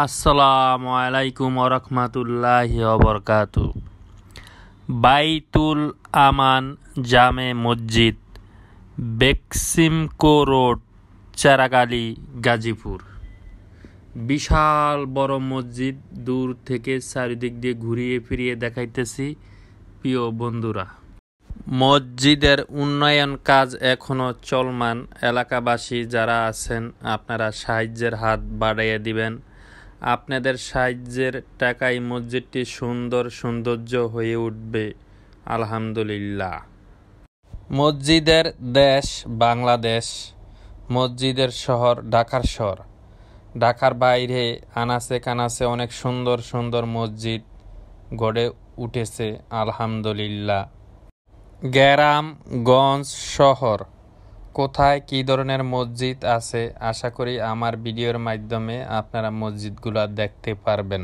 আসসালামু আলাইকুম ওরহমাতুল্লাহি ওয়াবারাকাতু। বাইতুল আমান জামে মসজিদ, বেক্সিমকো রোড, চারাগালি, গাজীপুর। বিশাল বড় মসজিদ, দূর থেকে চারিদিক দিয়ে ঘুরিয়ে ফিরিয়ে দেখাইতেছি প্রিয় বন্ধুরা। মসজিদের উন্নয়ন কাজ এখনো চলমান। এলাকাবাসী যারা আছেন আপনারা সাহায্যের হাত বাড়িয়ে দিবেন। আপনাদের সাহায্যের টাকায় মসজিদটি সৌন্দর্য হয়ে উঠবে আলহামদুলিল্লাহ। মসজিদের দেশ বাংলাদেশ, মসজিদের শহর ঢাকার শহর। ঢাকার বাইরে আনাচে কানাচে অনেক সুন্দর মসজিদ গড়ে উঠেছে আলহামদুলিল্লাহ। গ্রামগঞ্জ শহর কোথায় কী ধরনের মসজিদ আছে, আশা করি আমার ভিডিওর মাধ্যমে আপনারা মসজিদগুলো দেখতে পারবেন।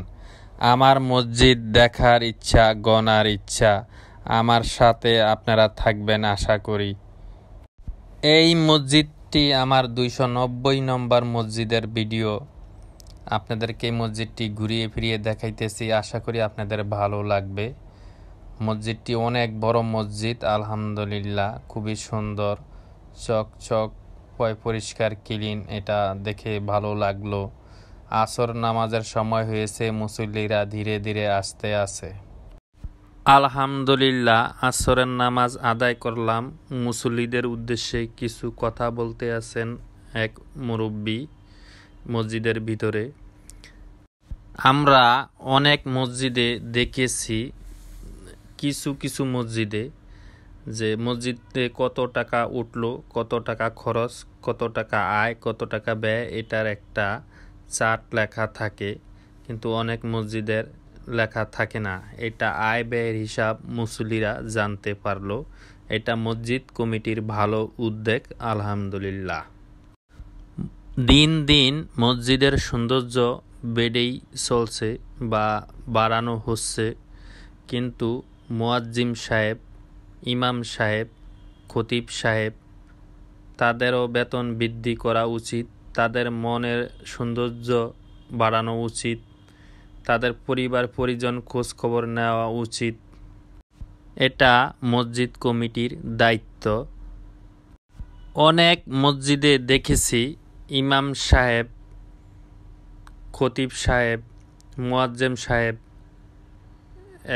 আমার মসজিদ দেখার ইচ্ছা, গণার ইচ্ছা, আমার সাথে আপনারা থাকবেন আশা করি। এই মসজিদটি আমার 290 নম্বর মসজিদের ভিডিও। আপনাদেরকে এই মসজিদটি ঘুরিয়ে ফিরিয়ে দেখাইতেছি, আশা করি আপনাদের ভালো লাগবে। মসজিদটি অনেক বড় মসজিদ আলহামদুলিল্লাহ, খুবই সুন্দর, চকচক পরিষ্কার ক্লিন, এটা দেখে ভালো লাগলো। আসর নামাজের সময় হয়েছে, মুসল্লিরা ধীরে ধীরে আসতে আছে আলহামদুলিল্লাহ। আসরের নামাজ আদায় করলাম। মুসল্লিদের উদ্দেশ্যে কিছু কথা বলতে আছেন এক মুরব্বী মসজিদের ভিতরে। আমরা অনেক মসজিদে দেখেছি, কিছু মসজিদে যে মসজিদে কত টাকা উঠলো, কত টাকা খরচ, কত টাকা আয়, কত টাকা ব্যয়, এটার একটা চার্ট লেখা থাকে, কিন্তু অনেক মসজিদের লেখা থাকে না। এটা আয় ব্যয়ের হিসাব মুসল্লিরা জানতে পারলো। এটা মসজিদ কমিটির ভালো উদ্যোগ আলহামদুলিল্লাহ। দিন দিন মসজিদের সৌন্দর্য বেড়েই চলছে বা বাড়ানো হচ্ছে, কিন্তু মুয়াজ্জিম সাহেব, ইমাম সাহেব, খতিব সাহেব, তাদেরও বেতন বৃদ্ধি করা উচিত, তাদের মনের সৌন্দর্য বাড়ানো উচিত, তাদের পরিবার পরিজন খোঁজ খবর নেওয়া উচিত। এটা মসজিদ কমিটির দায়িত্ব। অনেক মসজিদে দেখেছি ইমাম সাহেব, খতিব সাহেব, মুয়াজ্জিম সাহেব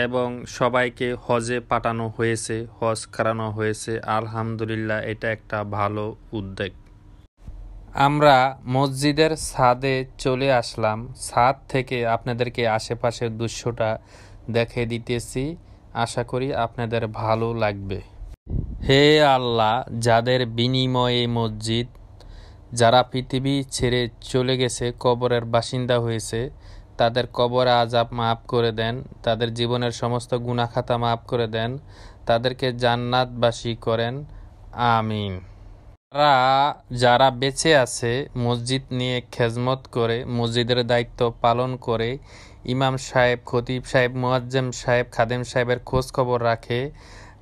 এবং সবাইকে হজে পাঠানো হয়েছে, হজ করানো হয়েছে আলহামদুলিল্লাহ। এটা একটা ভালো উদ্যোগ। আমরা মসজিদের ছাদে চলে আসলাম। ছাদ থেকে আপনাদেরকে আশেপাশের দৃশ্যটা দেখে দিতেছি, আশা করি আপনাদের ভালো লাগবে। হে আল্লাহ, যাদের বিনিময়ে মসজিদ, যারা পৃথিবী ছেড়ে চলে গেছে, কবরের বাসিন্দা হয়েছে, তাদের কবর আযাব মাফ করে দেন, তাদের জীবনের সমস্ত গুনাহ খাতা মাফ করে দেন, তাদেরকে জান্নাতবাসী করেন, আমিন। যারা বেঁচে আছে, মসজিদ নিয়ে খেজমত করে, মসজিদের দায়িত্ব পালন করে, ইমাম সাহেব, খতিব সাহেব, মুয়াজ্জিম সাহেব, খাদেম সাহেবের খোঁজ খবর রাখে,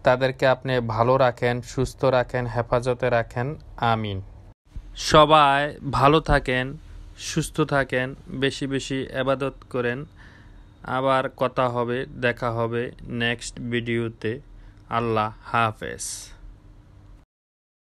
তাদেরকে আপনি ভালো রাখেন, সুস্থ রাখেন, হেফাজতে রাখেন, আমিন। সবাই ভালো থাকেন, সুস্থ থাকেন, বেশি বেশি ইবাদত করেন। আবার কথা হবে, দেখা হবে নেক্সট ভিডিওতে। আল্লাহ হাফেজ।